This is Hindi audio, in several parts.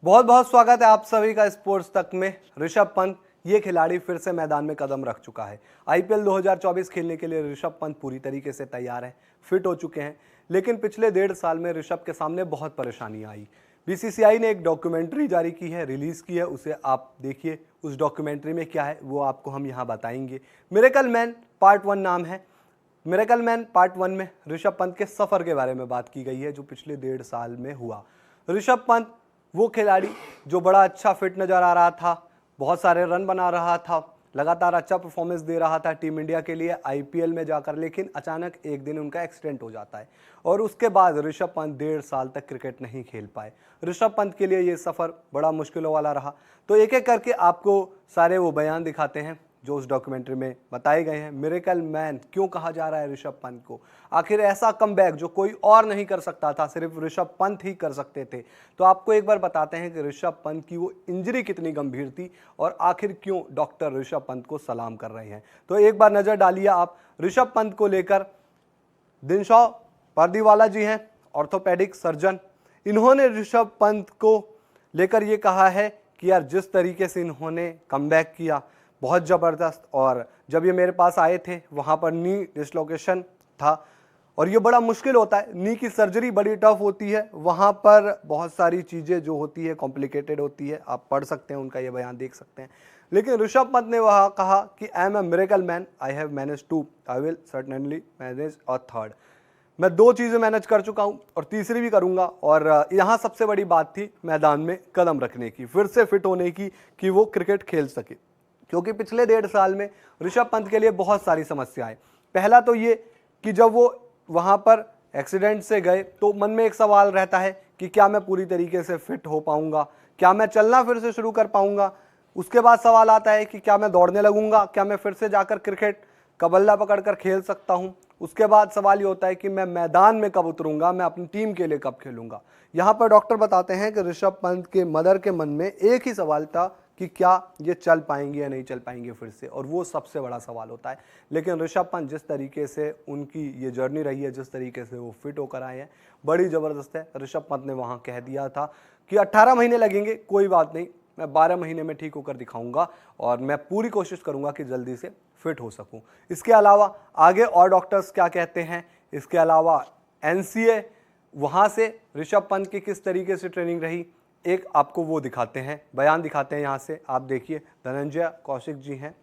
बहुत बहुत स्वागत है आप सभी का स्पोर्ट्स तक में। ऋषभ पंत ये खिलाड़ी फिर से मैदान में कदम रख चुका है। आईपीएल 2024 खेलने के लिए ऋषभ पंत पूरी तरीके से तैयार है, फिट हो चुके हैं। लेकिन पिछले 1.5 साल में ऋषभ के सामने बहुत परेशानी आई। बीसीसीआई ने एक डॉक्यूमेंट्री जारी की है, रिलीज की है, उसे आप देखिए। उस डॉक्यूमेंट्री में क्या है वो आपको हम यहाँ बताएंगे। मिरेकल मैन पार्ट 1 नाम है। मिरेकल मैन पार्ट 1 में ऋषभ पंत के सफर के बारे में बात की गई है जो पिछले 1.5 साल में हुआ। ऋषभ पंत वो खिलाड़ी जो बड़ा अच्छा फिट नजर आ रहा था, बहुत सारे रन बना रहा था, लगातार अच्छा परफॉर्मेंस दे रहा था टीम इंडिया के लिए आईपीएल में जाकर। लेकिन अचानक एक दिन उनका एक्सीडेंट हो जाता है और उसके बाद ऋषभ पंत 1.5 साल तक क्रिकेट नहीं खेल पाए। ऋषभ पंत के लिए ये सफ़र बड़ा मुश्किलों वाला रहा। तो एक एक करके आपको सारे वो बयान दिखाते हैं जो उस डॉक्यूमेंट्री में बताए गए हैं। मिरेकल मैन क्यों कहा जा रहा है ऋषभ पंत को? आखिर ऐसा कमबैक जो कोई और नहीं कर सकता था, सिर्फ ऋषभ पंत ही कर सकते थे। तो आपको एक बार बताते हैं कि ऋषभ पंत की वो इंजरी कितनी गंभीर थी और आखिर क्यों डॉक्टर ऋषभ पंत को सलाम कर रहे हैं। तो एक बार नजर डालिए आप ऋषभ पंत को लेकर। दिनशॉ पारदीवाला जी हैं ऑर्थोपेडिक सर्जन। इन्होंने ऋषभ पंत को लेकर ये कहा है कि यार जिस तरीके से इन्होंने कमबैक किया बहुत ज़बरदस्त। और जब ये मेरे पास आए थे वहाँ पर नी डिसलोकेशन था और ये बड़ा मुश्किल होता है। नी की सर्जरी बड़ी टफ होती है, वहाँ पर बहुत सारी चीज़ें जो होती है कॉम्प्लिकेटेड होती है। आप पढ़ सकते हैं, उनका ये बयान देख सकते हैं। लेकिन ऋषभ पंत ने वहाँ कहा कि I am a miracle man, I have manage 2, I will certainly manage a 3rd। मैं 2 चीज़ें मैनेज कर चुका हूं और तीसरी भी करूंगा। और यहाँ सबसे बड़ी बात थी मैदान में कदम रखने की, फिर से फिट होने की, कि वो क्रिकेट खेल सके। क्योंकि पिछले 1.5 साल में ऋषभ पंत के लिए बहुत सारी समस्याएं। पहला तो ये कि जब वो वहाँ पर एक्सीडेंट से गए तो मन में एक सवाल रहता है कि क्या मैं पूरी तरीके से फिट हो पाऊंगा, क्या मैं चलना फिर से शुरू कर पाऊंगा। उसके बाद सवाल आता है कि क्या मैं दौड़ने लगूंगा, क्या मैं फिर से जाकर क्रिकेट का बल्ला पकड़कर खेल सकता हूं। उसके बाद सवाल ये होता है कि मैं मैदान में कब उतरूंगा, मैं अपनी टीम के लिए कब खेलूंगा। यहाँ पर डॉक्टर बताते हैं कि ऋषभ पंत के मदर के मन में एक ही सवाल था कि क्या ये चल पाएंगे या नहीं चल पाएंगे फिर से, और वो सबसे बड़ा सवाल होता है। लेकिन ऋषभ पंत जिस तरीके से उनकी ये जर्नी रही है, जिस तरीके से वो फिट होकर आए हैं, बड़ी ज़बरदस्त है। ऋषभ पंत ने वहाँ कह दिया था कि 18 महीने लगेंगे, कोई बात नहीं, मैं 12 महीने में ठीक होकर दिखाऊंगा और मैं पूरी कोशिश करूंगा कि जल्दी से फिट हो सकूं। इसके अलावा आगे और डॉक्टर्स क्या कहते हैं, इसके अलावा एनसीए वहाँ से ऋषभ पंत की किस तरीके से ट्रेनिंग रही, एक आपको वो दिखाते हैं, बयान दिखाते हैं। यहाँ से आप देखिए, धनंजय कौशिक जी हैं।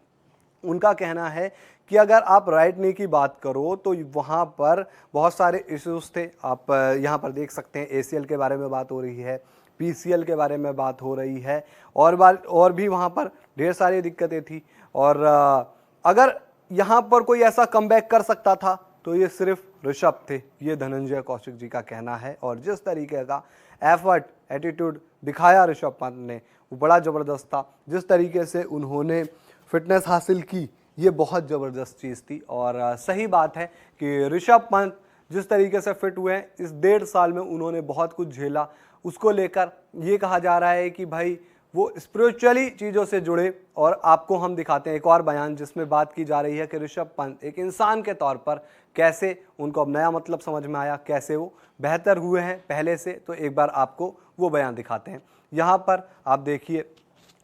उनका कहना है कि अगर आप राइट नी की बात करो तो वहाँ पर बहुत सारे इश्यूज थे। आप यहाँ पर देख सकते हैं, एसीएल के बारे में बात हो रही है, पीसीएल के बारे में बात हो रही है, और भी वहाँ पर ढेर सारी दिक्कतें थी। और अगर यहाँ पर कोई ऐसा कमबैक कर सकता था तो ये सिर्फ ऋषभ थे, ये धनंजय कौशिक जी का कहना है। और जिस तरीके का एफर्ट, एटीट्यूड दिखाया ऋषभ पंत ने वो बड़ा ज़बरदस्त था। जिस तरीके से उन्होंने फिटनेस हासिल की, ये बहुत ज़बरदस्त चीज़ थी। और सही बात है कि ऋषभ पंत जिस तरीके से फिट हुए हैं, इस 1.5 साल में उन्होंने बहुत कुछ झेला। उसको लेकर ये कहा जा रहा है कि भाई वो स्पिरिचुअली चीज़ों से जुड़े। और आपको हम दिखाते हैं एक और बयान जिसमें बात की जा रही है कि ऋषभ पंत एक इंसान के तौर पर कैसे उनको अब नया मतलब समझ में आया, कैसे वो बेहतर हुए हैं पहले से। तो एक बार आपको वो बयान दिखाते हैं। यहाँ पर आप देखिए,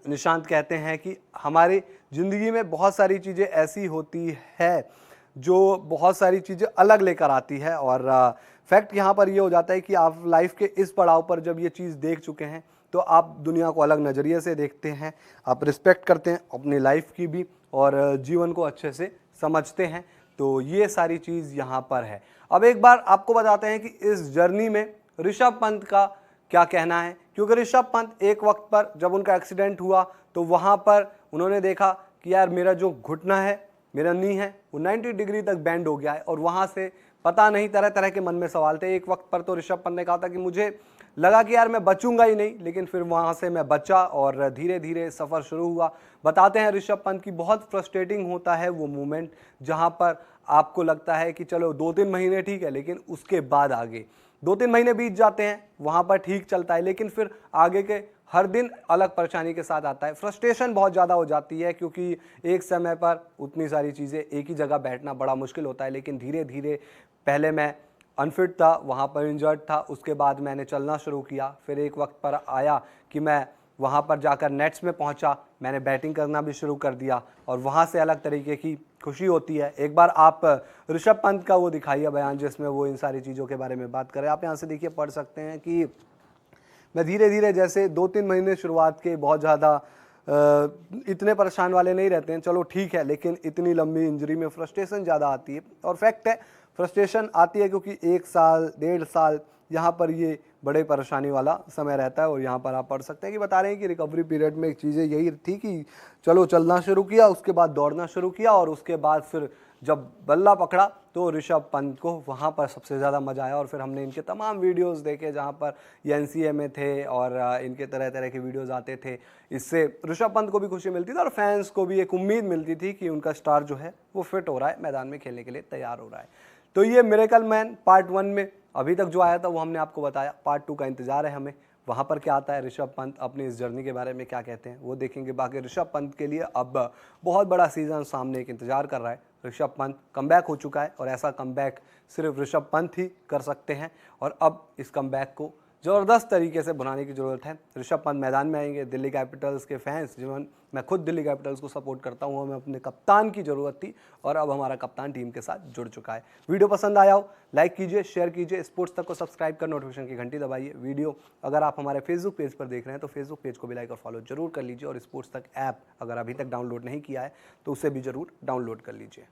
निशांत कहते हैं कि हमारी ज़िंदगी में बहुत सारी चीज़ें ऐसी होती है जो बहुत सारी चीज़ें अलग लेकर आती है। और फैक्ट यहाँ पर ये हो जाता है कि आप लाइफ के इस पड़ाव पर जब ये चीज़ देख चुके हैं तो आप दुनिया को अलग नज़रिए से देखते हैं, आप रिस्पेक्ट करते हैं अपनी लाइफ की भी, और जीवन को अच्छे से समझते हैं। तो ये सारी चीज़ यहाँ पर है। अब एक बार आपको बताते हैं कि इस जर्नी में ऋषभ पंत का क्या कहना है। क्योंकि ऋषभ पंत एक वक्त पर जब उनका एक्सीडेंट हुआ तो वहाँ पर उन्होंने देखा कि यार मेरा जो घुटना है, मेरा नी है, वो 90 डिग्री तक बैंड हो गया है। और वहाँ से पता नहीं, तरह तरह के मन में सवाल थे। एक वक्त पर तो ऋषभ पंत ने कहा था कि मुझे लगा कि यार मैं बचूंगा ही नहीं, लेकिन फिर वहाँ से मैं बचा और धीरे धीरे सफ़र शुरू हुआ। बताते हैं ऋषभ पंत की बहुत फ्रस्ट्रेटिंग होता है वो मोमेंट जहाँ पर आपको लगता है कि चलो 2-3 महीने ठीक है, लेकिन उसके बाद आगे 2-3 महीने बीत जाते हैं, वहाँ पर ठीक चलता है, लेकिन फिर आगे के हर दिन अलग परेशानी के साथ आता है। फ्रस्ट्रेशन बहुत ज़्यादा हो जाती है क्योंकि एक समय पर उतनी सारी चीज़ें एक ही जगह बैठना बड़ा मुश्किल होता है। लेकिन धीरे धीरे पहले मैं अनफिट था, वहाँ पर इंजर्ड था। उसके बाद मैंने चलना शुरू किया। फिर एक वक्त पर आया कि मैं वहाँ पर जाकर नेट्स में पहुँचा, मैंने बैटिंग करना भी शुरू कर दिया और वहाँ से अलग तरीके की खुशी होती है। एक बार आप ऋषभ पंत का वो दिखाइए बयान जिसमें वो इन सारी चीज़ों के बारे में बात करें। आप यहाँ से देखिए, पढ़ सकते हैं कि मैं धीरे धीरे, जैसे 2-3 महीने शुरुआत के बहुत ज़्यादा इतने परेशान वाले नहीं रहते हैं, चलो ठीक है, लेकिन इतनी लंबी इंजरी में फ्रस्ट्रेशन ज़्यादा आती है। और फैक्ट है, फ्रस्ट्रेशन आती है क्योंकि 1 साल 1.5 साल यहाँ पर ये बड़े परेशानी वाला समय रहता है। और यहाँ पर आप पढ़ सकते हैं कि बता रहे हैं कि रिकवरी पीरियड में एक चीज़ें यही थी कि चलो चलना शुरू किया, उसके बाद दौड़ना शुरू किया और उसके बाद फिर जब बल्ला पकड़ा तो ऋषभ पंत को वहाँ पर सबसे ज़्यादा मज़ा आया। और फिर हमने इनके तमाम वीडियोस देखे जहाँ पर ये एनसीए में थे और इनके तरह तरह के वीडियोस आते थे। इससे ऋषभ पंत को भी खुशी मिलती थी और फैंस को भी एक उम्मीद मिलती थी कि उनका स्टार जो है वो फिट हो रहा है, मैदान में खेलने के लिए तैयार हो रहा है। तो ये मिरेकल मैन पार्ट 1 में अभी तक जो आया था वो हमने आपको बताया। पार्ट 2 का इंतजार है हमें, वहाँ पर क्या आता है, ऋषभ पंत अपनी इस जर्नी के बारे में क्या कहते हैं वो देखेंगे। बाकी ऋषभ पंत के लिए अब बहुत बड़ा सीजन सामने एक इंतजार कर रहा है। ऋषभ पंत कमबैक हो चुका है और ऐसा कमबैक सिर्फ ऋषभ पंत ही कर सकते हैं और अब इस कमबैक को ज़बरदस्त तरीके से बनाने की ज़रूरत है। ऋषभ पंत मैदान में आएंगे। दिल्ली कैपिटल्स के फैंस, जिन्होंने, मैं खुद दिल्ली कैपिटल्स को सपोर्ट करता हूँ, हमें अपने कप्तान की ज़रूरत थी और अब हमारा कप्तान टीम के साथ जुड़ चुका है। वीडियो पसंद आया हो लाइक कीजिए, शेयर कीजिए, स्पोर्ट्स तक को सब्सक्राइब कर नोटिफिकेशन की घंटी दबाइए। वीडियो अगर आप हमारे फेसबुक पेज पर देख रहे हैं तो फेसबुक पेज को भी लाइक और फॉलो जरूर कर लीजिए और स्पोर्ट्स तक ऐप अगर अभी तक डाउनलोड नहीं किया है तो उसे भी ज़रूर डाउनलोड कर लीजिए।